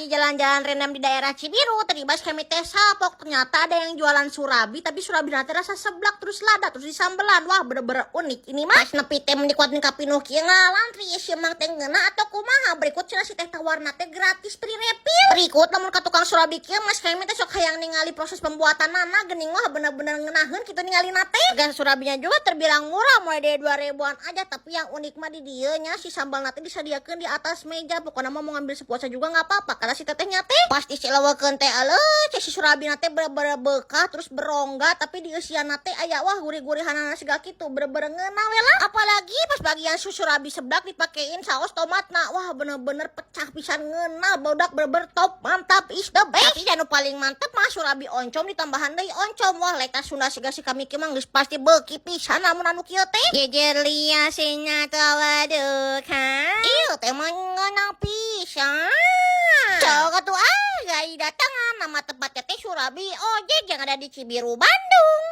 lagi jalan-jalan random di daerah Cibiru, teribas kami teh sapok. Ternyata ada yang jualan surabi, tapi surabi nanti rasa seblak terus lada terus disambelan. Wah, bener-bener unik ini mah. Pas nepi teh mendikuatin kapinuh kieu ngalantri ya si mang teh ngeuna atau kumaha. Berikut cenah si teh tawarna teh gratis free refill. Berikut lamun ka tukang surabi kieu mas kami teh sok hayang ningali proses pembuatanana geuning wah bener-bener ngeunaheun kitu ningali nate. Harga surabinya juga terbilang murah mulai dari 2 ribuan aja, tapi yang unik mah di dieu nya si sambal nate disadiakeun di atas meja. Pokoknya mau ngambil sepuasnya juga nggak apa-apa karena si tetehnya teh pasti silawakeun teh cek si surabi nate bener-bener bekah terus berongga, tapi di usia nate aya wah gurih-gurihan segala gitu bener-bener ngeunah we lah. Apalagi pas bagian surabi seblak dipakein saus tomatna, wah bener-bener pecah pisan ngeunah bodak bener-bener top mantap is the best. Tapi anu paling mantep mah surabi oncom ditambahan deui oncom, wah lek Sunda siga si kami mah geus pasti beuki pisan lamun anu kieu teh. Jejer lia senya tawaduk ieu teh mah ngeunah pisan. Coba tuh gai datangan nama tempatnya teh Surabi Ojek yang ada di Cibiru, Bandung.